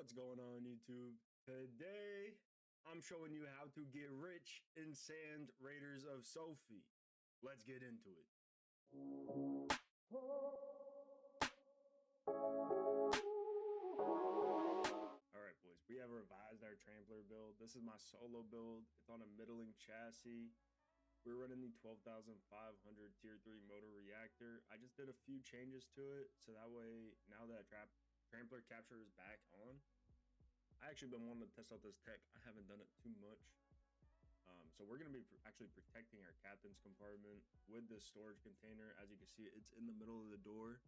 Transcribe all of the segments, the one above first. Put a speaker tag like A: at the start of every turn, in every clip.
A: What's going on, YouTube? Today, I'm showing you how to get rich in Sand Raiders of Sophie. Let's get into it. Alright boys, we have revised our Trampler build. This is my solo build. It's on a middling chassis. We're running the 12,500 tier 3 motor reactor. I just did a few changes to it, so that way, now that Trampler capture is back on, I actually been wanting to test out this tech. I haven't done it too much. So we're going to be actually protecting our captain's compartment with this storage container. As you can see, it's in the middle of the door.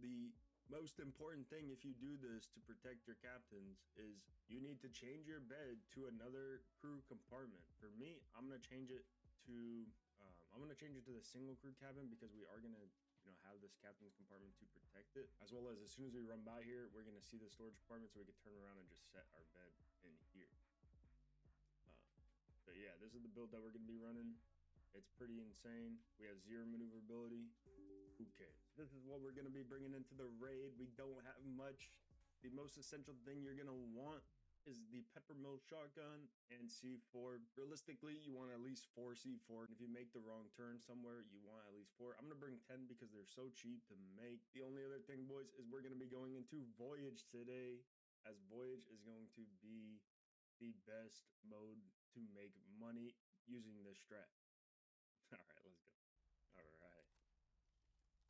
A: The most important thing if you do this to protect your captains is you need to change your bed to another crew compartment. For me, I'm going to change it to the single crew cabin, because we are going to have this captain's compartment to protect it, as well as soon as we run by here, we're going to see the storage compartment, so we can turn around and just set our bed in here. So yeah, this is the build that we're going to be running. It's pretty insane. We have 0 maneuverability. Who cares? This is what we're going to be bringing into the raid. We don't have much. The most essential thing you're going to want is the pepper mill shotgun and C4. Realistically, you want at least 4 C4. And if you make the wrong turn somewhere, you want at least 4. I'm going to bring 10 because they're so cheap to make. The only other thing, boys, is we're going to be going into Voyage today, as Voyage is going to be the best mode to make money using this strat. All right, let's go. All right.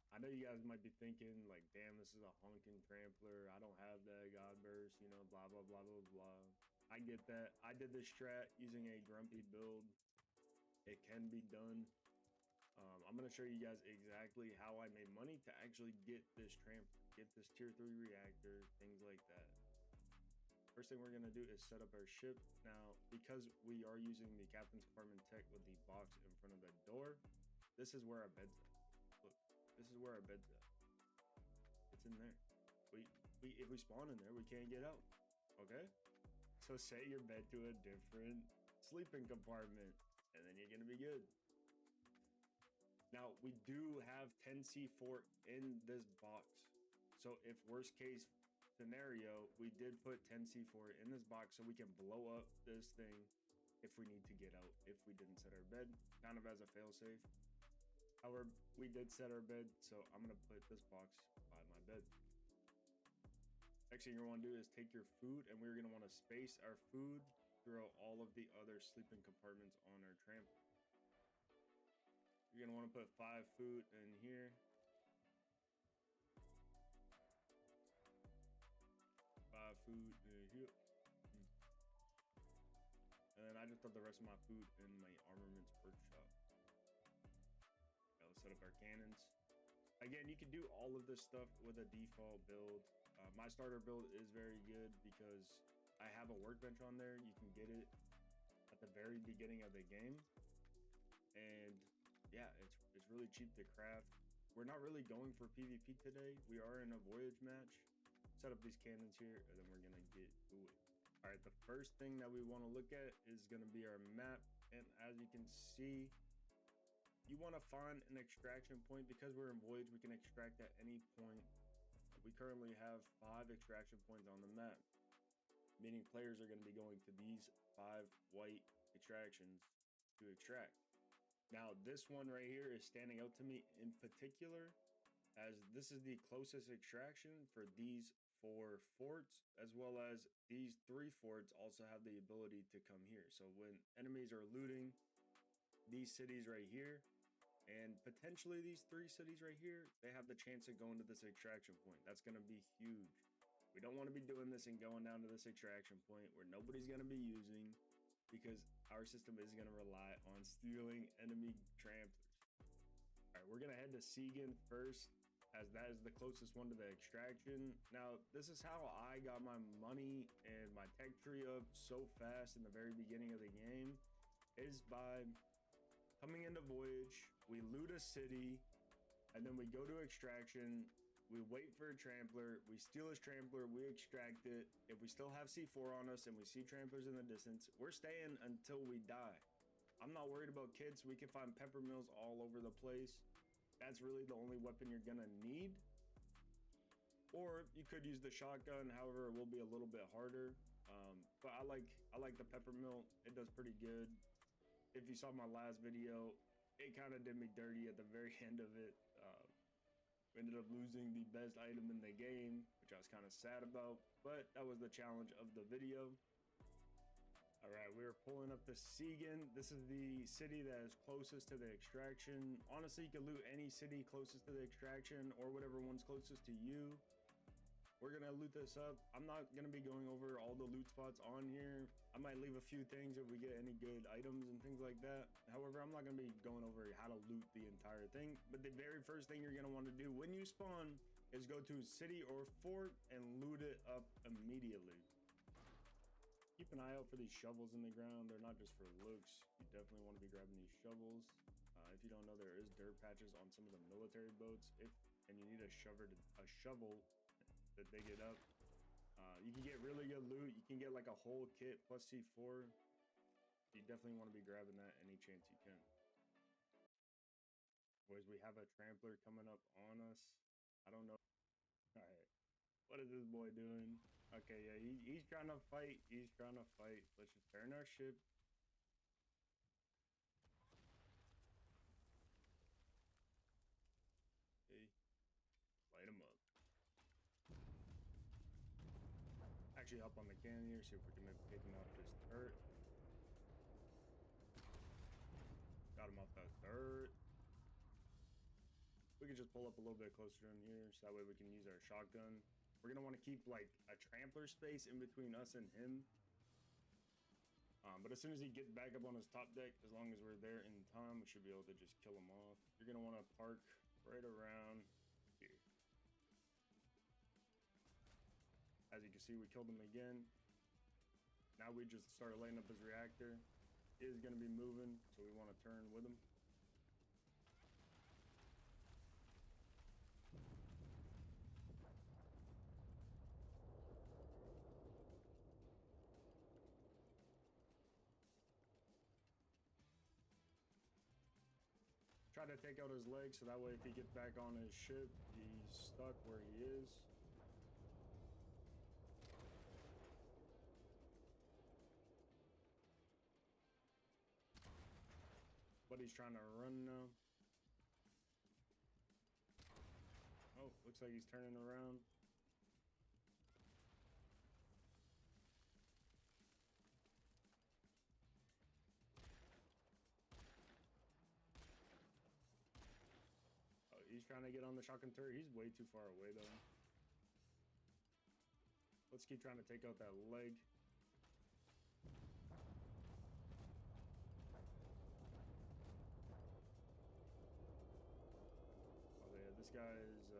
A: I know you guys might be thinking, like, damn, this is a honking Trampler. I don't have that GodBursts, blah, blah, blah, blah, blah. I get that. I did this strat using a grumpy build. It can be done. I'm going to show you guys exactly how I made money to actually get this Trampler, get this tier 3 reactor, things like that. First thing we're going to do is set up our ship. Now, because we are using the captain's compartment tech with the box in front of the door, this is where our bed's at. Look. This is where our bed's at. It's in there. If we spawn in there, we can't get out. Okay? So set your bed to a different sleeping compartment, and then you're gonna be good. Now, we do have 10 C4 in this box. So if worst case scenario, we did put 10 C4 in this box so we can blow up this thing if we need to get out, if we didn't set our bed, kind of as a failsafe. However, we did set our bed, so I'm going to put this box by my bed. Next thing you're going to want to do is take your food, and we're going to want to space our food throughout all of the other sleeping compartments on our Trampler. You're going to want to put 5 food in here. 5 food in here. And then I just put the rest of my food in my armaments workshop. Let's set up our cannons. Again, you can do all of this stuff with a default build. My starter build is very good because I have a workbench on there. You can get it at the very beginning of the game, and yeah, it's really cheap to craft. We're not really going for PvP today. We are in a Voyage match. Set up these cannons here, and then we're gonna get to it. All right, the first thing that we want to look at is gonna be our map, and as you can see, you want to find an extraction point. Because we're in Voyage, we can extract at any point. We currently have 5 extraction points on the map, meaning players are going to be going to these 5 white extractions to extract. Now, this one right here is standing out to me in particular, as this is the closest extraction for these 4 forts, as well as these 3 forts also have the ability to come here. So when enemies are looting these cities right here, and potentially these 3 cities right here, they have the chance of going to this extraction point. That's going to be huge. We don't want to be doing this and going down to this extraction point where nobody's going to be using, because our system is going to rely on stealing enemy Tramplers. All right, we're going to head to Segan first, as that is the closest one to the extraction. Now, this is how I got my money and my tech tree up so fast in the very beginning of the game, is by coming into Voyage, we loot a city, and then we go to extraction, we wait for a Trampler, we steal his Trampler, we extract it. If we still have C4 on us and we see Tramplers in the distance, we're staying until we die. I'm not worried about kids. We can find pepper mills all over the place. That's really the only weapon you're gonna need. or you could use the shotgun. However, it will be a little bit harder. But I like the peppermint. It does pretty good. If you saw my last video, it kind of did me dirty at the very end of it. We ended up losing the best item in the game, which I was kind of sad about, but that was the challenge of the video. All right, we are pulling up the Siegen. This is the city that is closest to the extraction. Honestly, you can loot any city closest to the extraction or whatever one's closest to you. We're gonna loot this up. I'm not gonna be going over all the loot spots on here. I might leave a few things if we get any good items and things like that. However, I'm not gonna be going over how to loot the entire thing. But the very first thing you're gonna want to do when you spawn is go to city or fort and loot it up immediately. Keep an eye out for these shovels in the ground. They're not just for looks. You definitely want to be grabbing these shovels. If you don't know, there is dirt patches on some of the military boats. And you need a shovel to dig it up. You can get really good loot. You can get like a whole kit plus C4. You definitely want to be grabbing that any chance you can. Boys, we have a trampler coming up on us. I don't know. All right, what is this boy doing? Okay, yeah, he's trying to fight. He's trying to fight. Let's just turn our ship. Okay, light him up. Actually, hop on the cannon here, see if we can maybe take him off this turret. Got him off that turret. We can just pull up a little bit closer in here, so that way we can use our shotgun. We're gonna want to keep like a trampler space in between us and him. But as soon as he gets back up on his top deck, as long as we're there in time, we should be able to just kill him off. You're gonna want to park right around here. As you can see, we killed him again. Now we just started lighting up his reactor. He is gonna be moving, so we want to turn with him. Try to take out his legs so that way if he gets back on his ship, he's stuck where he is. But he's trying to run now. Oh, looks like he's turning around. He's trying to get on the shotgun turret. He's way too far away though. Let's keep trying to take out that leg. Oh yeah, this guy is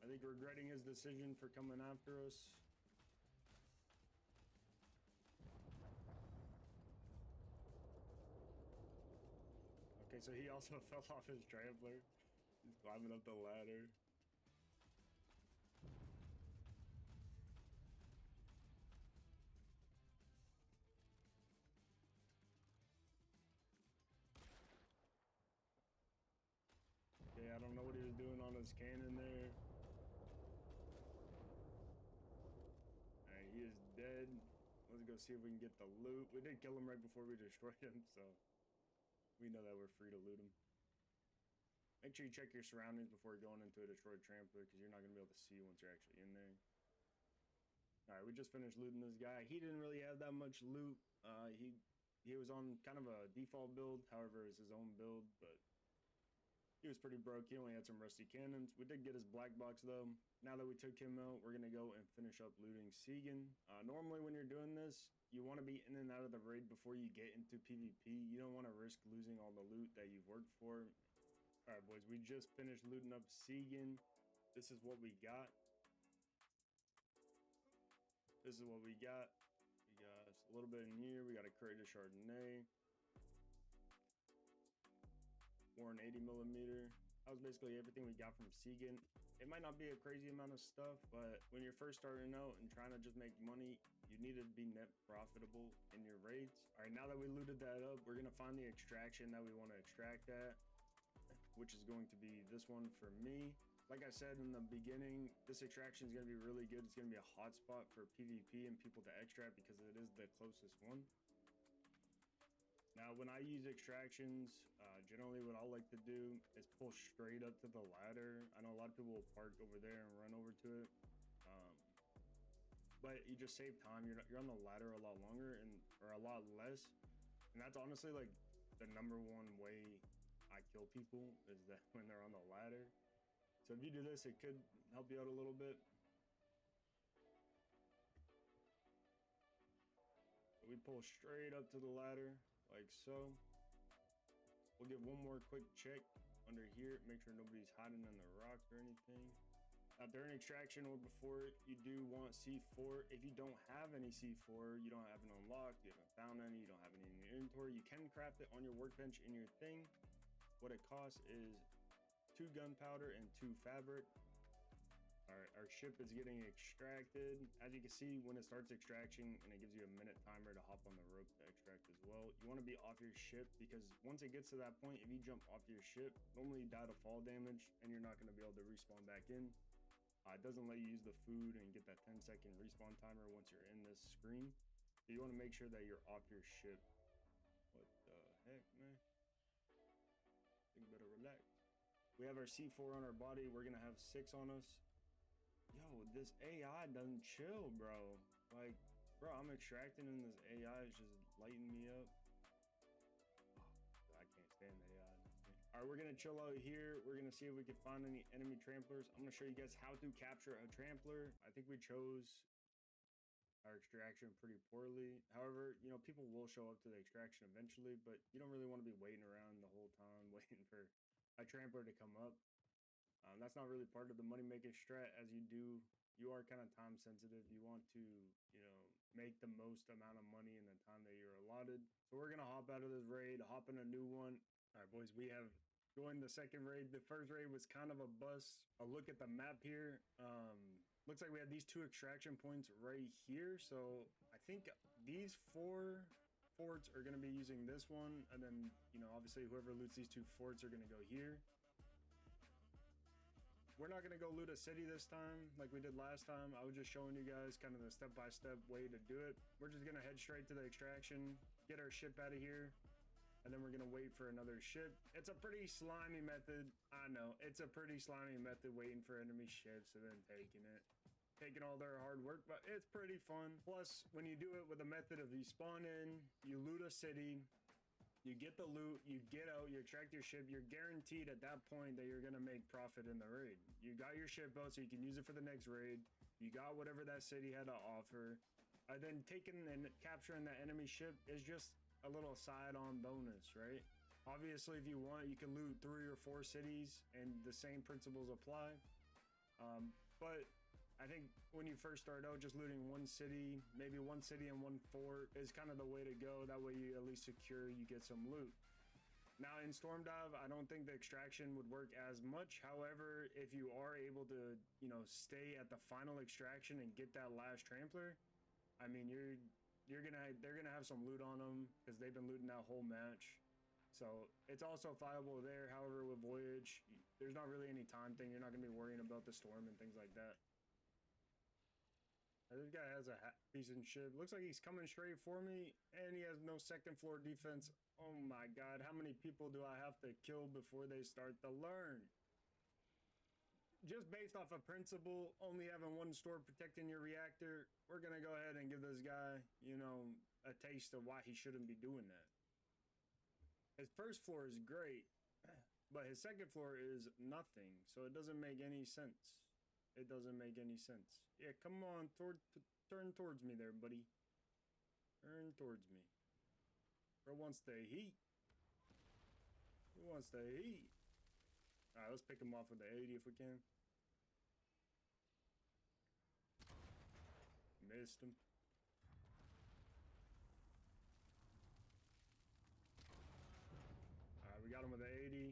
A: I think regretting his decision for coming after us. Okay, so he also fell off his trampler. He's climbing up the ladder. Okay, I don't know what he was doing on his cannon there. Alright, he is dead. Let's go see if we can get the loot. We did kill him right before we destroyed him, so we know that we're free to loot him. Make sure you check your surroundings before going into a destroyed trampler, because you're not going to be able to see once you're actually in there. Alright, we just finished looting this guy. He didn't really have that much loot. He was on kind of a default build, however it's his own build, but he was pretty broke. He only had some rusty cannons. We did get his black box though. Now that we took him out, we're going to go and finish up looting Siegen. Normally when you're doing this, you want to be in and out of the raid before you get into PvP. You don't want to risk losing all the loot that you've worked for. Alright boys, we just finished looting up Siegen. This is what we got. This is what we got. We got a little bit in here. We got a crate of Chardonnay. 480mm. That was basically everything we got from Siegen. It might not be a crazy amount of stuff, but when you're first starting out and trying to just make money, you need to be net profitable in your raids. All right, now that we looted that up, we're gonna find the extraction that we want to extract at, which is going to be this one for me. like I said in the beginning, this extraction is going to be really good. It's going to be a hot spot for PvP and people to extract because it is the closest one. Now, when I use extractions, generally what I'll like to do is pull straight up to the ladder. I know a lot of people will park over there and run over to it, but you just save time. You're on the ladder a lot longer or a lot less, and that's honestly like the #1 way I kill people is that when they're on the ladder. So if you do this, it could help you out a little bit. We pull straight up to the ladder like so. We'll give one more quick check under here, make sure nobody's hiding in the rocks or anything. Now during extraction or before it, you do want C4. If you don't have any C4, you don't have it unlocked, you haven't found any, you don't have any in your inventory, you can craft it on your workbench in your thing. What it costs is 2 gunpowder and 2 fabric. Our ship is getting extracted. As you can see, when it starts extraction, and it gives you a minute timer to hop on the rope to extract as well. You want to be off your ship because once it gets to that point, if you jump off your ship, normally you die to fall damage, and you're not going to be able to respawn back in. It doesn't let you use the food and get that 10-second respawn timer once you're in this screen. So you want to make sure that you're off your ship. What the heck, man? You better relax. We have our C4 on our body. We're gonna have 6 on us. Yo, this AI doesn't chill, bro. Like, bro, I'm extracting and this AI is just lighting me up. I can't stand AI. All right, we're gonna chill out here. We're gonna see if we can find any enemy tramplers. I'm gonna show you guys how to capture a trampler. I think we chose our extraction pretty poorly. However, you know, people will show up to the extraction eventually, but you don't really want to be waiting around the whole time waiting for a trampler to come up. That's not really part of the money making strat. As you are kind of time sensitive. You want to, you know, make the most amount of money in the time that you're allotted. So we're gonna hop out of this raid, hop in a new one. All right, boys, we have joined the second raid. The first raid was kind of a bust. A look at the map here. Looks like we have these 2 extraction points right here. So I think these 4 forts are going to be using this one. And then, you know, obviously whoever loots these 2 forts are going to go here. We're not going to go loot a city this time like we did last time. I was just showing you guys kind of the step-by-step way to do it. We're just going to head straight to the extraction, get our ship out of here. And then we're going to wait for another ship. It's a pretty slimy method. I know. It's a pretty slimy method waiting for enemy ships and then taking it. Taking all their hard work, but it's pretty fun. Plus, when you do it with a method of you spawn in, you loot a city, you get the loot, you get out, you extract your ship, you're guaranteed at that point that you're going to make profit in the raid. You got your ship out so you can use it for the next raid. You got whatever that city had to offer. And then taking and capturing that enemy ship is just a little side-on bonus, right? Obviously, if you want, you can loot 3 or 4 cities and the same principles apply. But I think when you first start out, just looting 1 city, maybe 1 city and 1 fort is kind of the way to go. That way you at least secure, you get some loot. Now in Storm Dive, I don't think the extraction would work as much. However, if you are able to, you know, stay at the final extraction and get that last trampler, I mean, they're gonna have some loot on them because they've been looting that whole match. So it's also viable there. However, with Voyage, there's not really any time thing. You're not gonna be worrying about the storm and things like that. This guy has a decent ship. Looks like he's coming straight for me, and he has no second floor defense. Oh my god, how many people do I have to kill before they start to learn? Just based off of principle, only having 1 store protecting your reactor, we're gonna go ahead and give this guy, you know, a taste of why he shouldn't be doing that. His first floor is great, but his second floor is nothing, so it doesn't make any sense. It doesn't make any sense. Yeah, come on, turn towards me there, buddy. Turn towards me. Bro wants the heat. He wants the heat. Alright, let's pick him off with the 80 if we can. Missed him. Alright, we got him with the 80.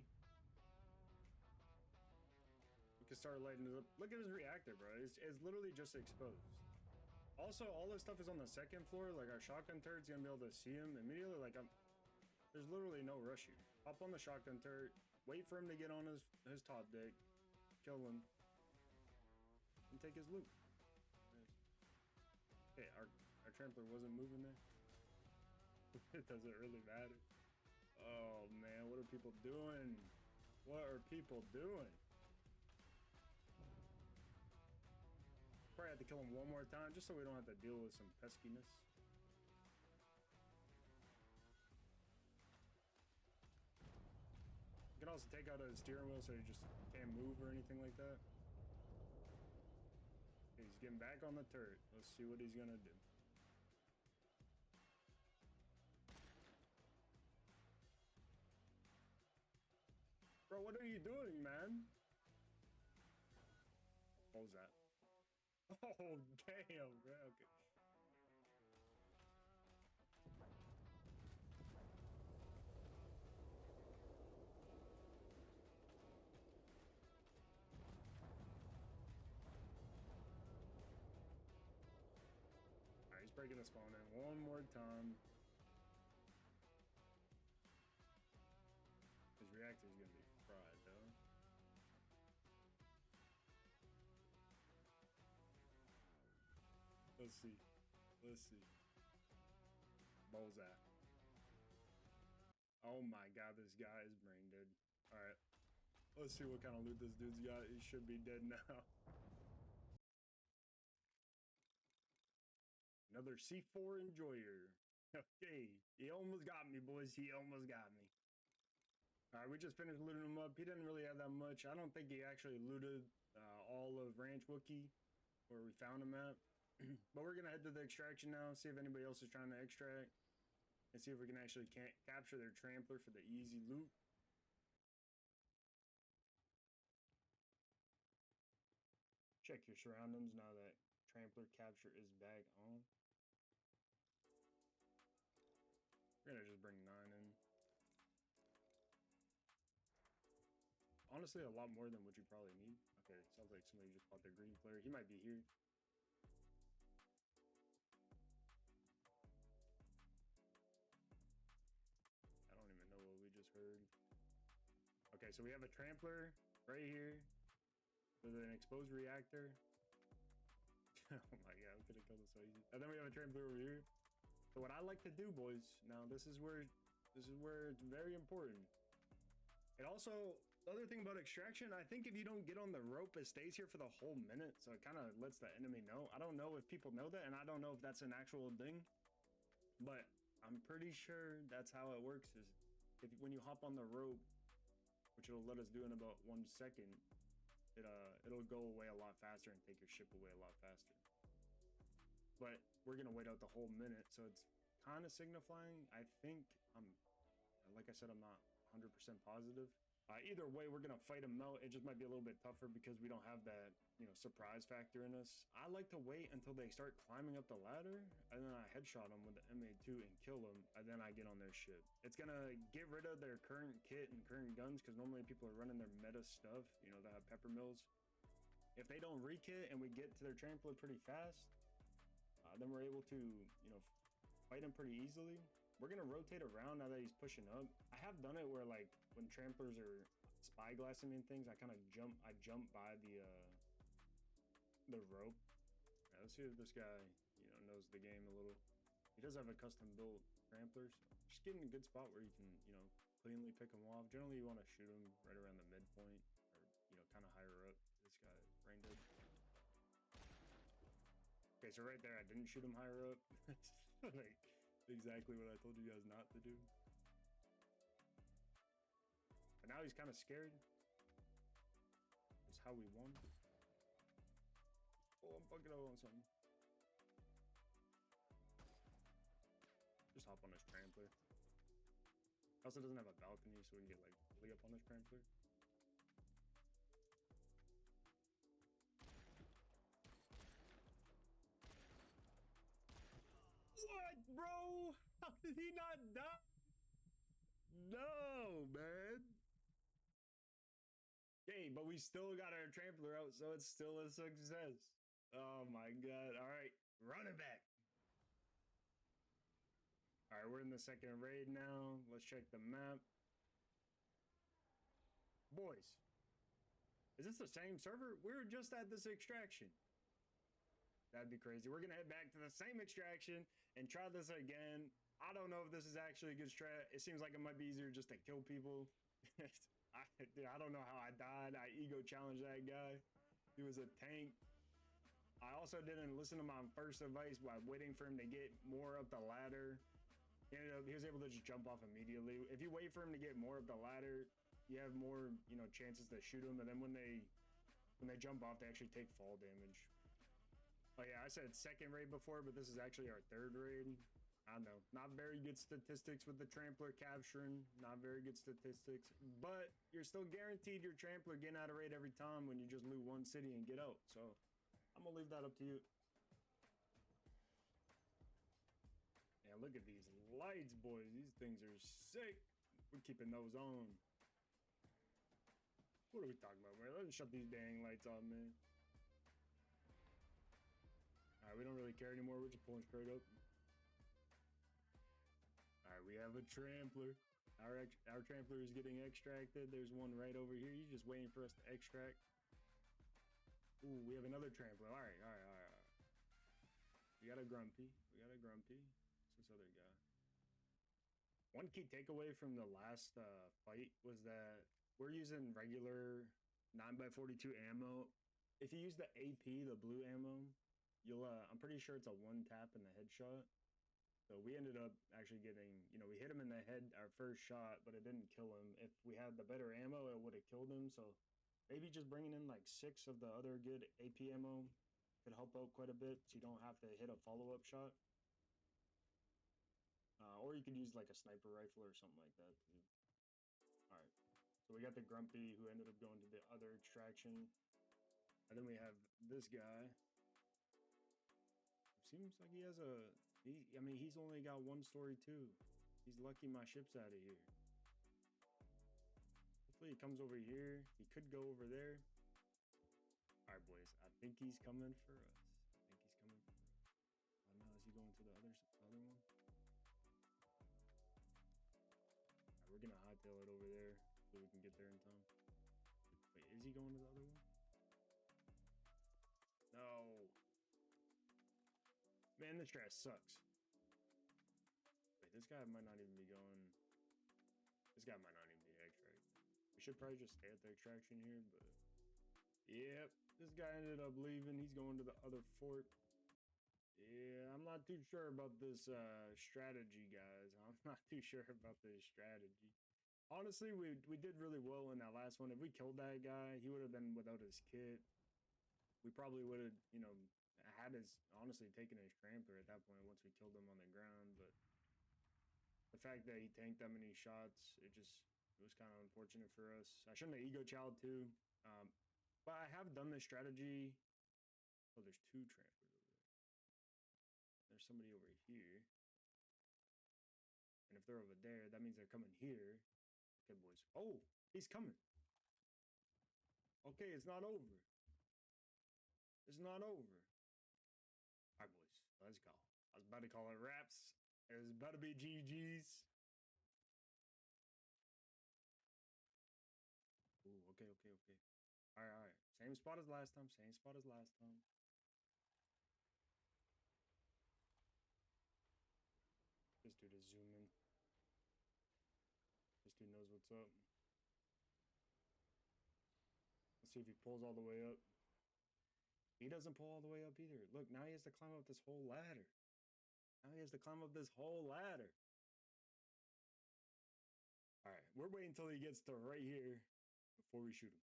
A: We can start lighting it up. Look at his reactor, bro. It's literally just exposed. Also, all this stuff is on the second floor. Like, our shotgun turret's gonna be able to see him immediately. Like, there's literally no rush here. Hop on the shotgun turret, wait for him to get on his top deck, kill him and take his loot. Nice. Okay, our Trampler wasn't moving there. It doesn't really matter. Oh man, what are people doing? What are people doing? Probably have to kill him one more time just so we don't have to deal with some peskiness. You can also take out a steering wheel so you just can't move or anything like that. He's getting back on the turret. Let's see what he's gonna do. Bro, what are you doing, man? What was that? Oh, damn, bro. Okay. Alright, he's breaking the spawn in one more time. His reactor's gonna be fried, though. Let's see. Let's see. Bullseye. Oh my god, this guy is brain dead. Alright. Let's see what kind of loot this dude's got. He should be dead now. Another C4 enjoyer. Okay. He almost got me, boys. He almost got me. Alright, we just finished looting him up. He didn't really have that much. I don't think he actually looted all of Ranch Wookie where we found him at. But we're gonna head to the extraction now, see if anybody else is trying to extract, and see if we can actually capture their Trampler for the easy loot. Check your surroundings now that Trampler capture is back on. We're gonna just bring 9 in. Honestly, a lot more than what you probably need. Okay, sounds like somebody just bought their green flare. He might be here. I don't even know what we just heard. Okay, so we have a Trampler right here with an exposed reactor. Oh my god, we could have killed it so easy. And then we have a Trampler over here. So what I like to do, boys, now this is where it's very important. It also, the other thing about extraction, I think if you don't get on the rope, it stays here for the whole minute. So it kind of lets the enemy know. I don't know if people know that, and I don't know if that's an actual thing, but I'm pretty sure that's how it works. Is when you hop on the rope, which it'll let us do in about 1 second, it'll go away a lot faster and take your ship away a lot faster. But we're gonna wait out the whole minute, so it's kind of signifying. I think like I said, I'm not 100% positive. Either way, we're gonna fight him out. It just might be a little bit tougher because we don't have that, surprise factor in us. I like to wait until they start climbing up the ladder, and then I headshot them with the M82 and kill them, and then I get on their ship. It's gonna get rid of their current kit and current guns, because normally people are running their meta stuff, they have pepper mills. If they don't re-kit and we get to their Trampler pretty fast, then we're able to, fight him pretty easily. We're gonna rotate around now that he's pushing up. I have done it where, like, when Tramplers are spyglassing me and things, I kind of jump by the rope. Right, let's see if this guy, knows the game a little. He does have a custom built Trampler, so just getting a good spot where you can, cleanly pick him off. Generally, you want to shoot him right around the midpoint, or kind of higher up. This guy brain dead. Okay, so right there, I didn't shoot him higher up. Like, exactly what I told you guys not to do. But now he's kind of scared. It's how we won. Oh, I'm fucking up on something. Just hop on this Trampler. Also doesn't have a balcony, so we can get, like, really up on this Trampler. What, bro? How did he not die? No, man. Okay, but we still got our Trampler out, so it's still a success. Oh my god. All right, run it back. All right, we're in the second raid now. Let's check the map. Boys, Is this the same server? We were just at this extraction. That'd be crazy. We're gonna head back to the same extraction and try this again. I don't know if this is actually a good strat. It seems like it might be easier just to kill people. I don't know how I died. I ego challenged that guy. He was a tank. I also didn't listen to my first advice by waiting for him to get more up the ladder. He was able to just jump off immediately. If you wait for him to get more up the ladder, you have more, you know, chances to shoot him. And then when they jump off, they actually take fall damage. Oh yeah, I said second raid before, but this is actually our third raid. I don't know, not very good statistics with the Trampler capturing, not very good statistics, but you're still guaranteed your Trampler getting out of raid every time when you just loot one city and get out. So I'm gonna leave that up to you. Yeah, look at these lights, boys. These things are sick. We're keeping those on. What are we talking about, man? Let's shut these dang lights off, man. All right, we don't really care anymore. We're just pulling straight up. All right, we have a Trampler. Our Trampler is getting extracted. There's one right over here. He's just waiting for us to extract. Ooh, we have another Trampler. All right. We got a Grumpy. What's this other guy? One key takeaway from the last fight was that we're using regular 9x42 ammo. If you use the AP, the blue ammo, you'll I'm pretty sure it's a one tap in the headshot. So we ended up actually getting, you know, we hit him in the head our first shot, but it didn't kill him. If we had the better ammo, it would have killed him. So maybe just bringing in like 6 of the other good AP ammo could help out quite a bit, so you don't have to hit a follow-up shot. Or you could use like a sniper rifle or something like that too. All right, so we got the Grumpy who ended up going to the other extraction. And then we have this guy. Seems like he has a... I mean, he's only got one story too. He's lucky my ship's out of here. Hopefully he comes over here. He could go over there. All right, boys. I think he's coming for us. Oh no, is he going to the other one? All right, we're gonna hightail it over there so we can get there in time. Wait, is he going to the other one? No. Man, this strat sucks. Wait, this guy might not even be going... This guy might not even be extracted. We should probably just stay at the extraction here, but... Yep, this guy ended up leaving. He's going to the other fort. Yeah, I'm not too sure about this strategy, guys. I'm not too sure about this strategy. Honestly, we did really well in that last one. If we killed that guy, he would have been without his kit. We probably would have, you know... had his, honestly, taken his Trampler at that point once we killed him on the ground, but the fact that he tanked that many shots, it was kind of unfortunate for us. I shouldn't have ego child too, but I have done this strategy. Oh, there's 2 Tramplers over there. There's somebody over here, and if they're over there, that means they're coming here. Okay, boys. Oh, he's coming. Okay, it's not over. It's not over. All right, boys, let's go. I was about to call it wraps. It was about to be GG's. Ooh, okay. All right. Same spot as last time. This dude is zooming. This dude knows what's up. Let's see if he pulls all the way up. He doesn't pull all the way up either. Look, now he has to climb up this whole ladder. All right, we're waiting until he gets to right here before we shoot him.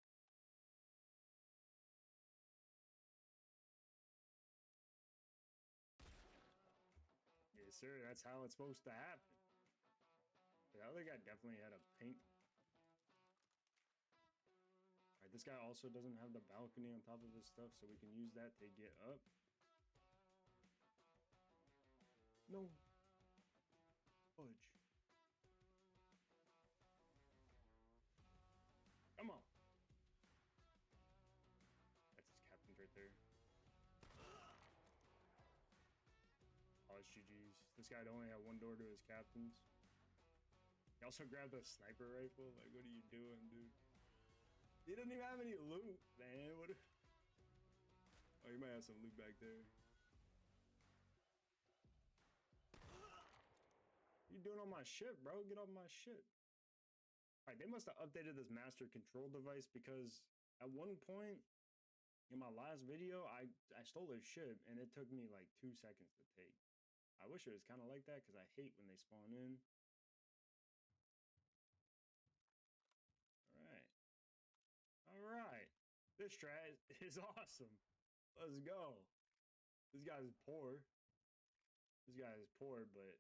A: Yes, sir. That's how it's supposed to happen. The other guy definitely had a pink. All right, this guy also doesn't have the balcony on top of his stuff, so we can use that to get up. No. Fudge. Come on. That's his captain's right there. Oh, it's GG's. This guy only had one door to his captain's. He also grabbed a sniper rifle. Like, what are you doing, dude? He doesn't even have any loot, man. What? Oh, you might have some loot back there. You doing on my shit, bro? Get off my shit. All right, they must have updated this master control device because at one point in my last video, I stole his ship and it took me like 2 seconds to take. I wish it was kind of like that because I hate when they spawn in. All right. This strat is awesome. Let's go. This guy's poor. This guy is poor, but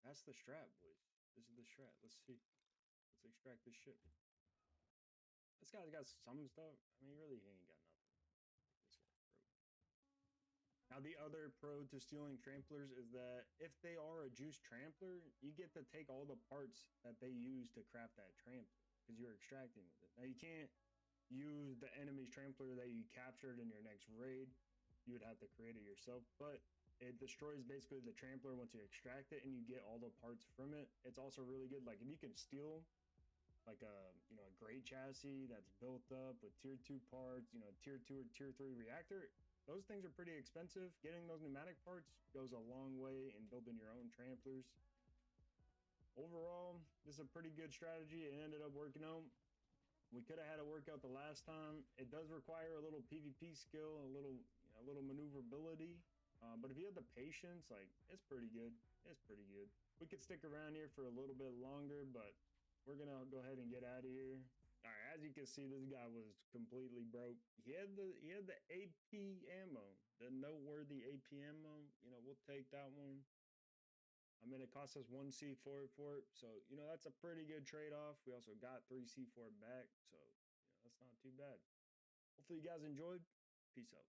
A: that's the strat, boys. This is the strat. Let's see. Let's extract this shit. This guy's got some stuff. I mean, really, he ain't got nothing. This guy's broke. Now, the other pro to stealing tramplers is that if they are a juice trampler, you get to take all the parts that they use to craft that trampler because you're extracting with it. Now, you can't use the enemy's trampler that you captured in your next raid. You would have to create it yourself, but it destroys basically the trampler once you extract it and you get all the parts from it. It's also really good, like if you can steal like a a great chassis that's built up with tier 2 parts, tier 2 or tier 3 reactor, those things are pretty expensive. Getting those pneumatic parts goes a long way in building your own tramplers. Overall, this is a pretty good strategy. It ended up working out. We could have had it work out the last time. It does require a little PvP skill, a little maneuverability. But if you have the patience, like, it's pretty good. It's pretty good. We could stick around here for a little bit longer, but we're gonna go ahead and get out of here. All right, as you can see, this guy was completely broke. He had the AP ammo, the noteworthy AP ammo. We'll take that one. I mean, it cost us 1 C4 for it, so that's a pretty good trade-off. We also got 3 C4 back, so that's not too bad. Hopefully you guys enjoyed. Peace out.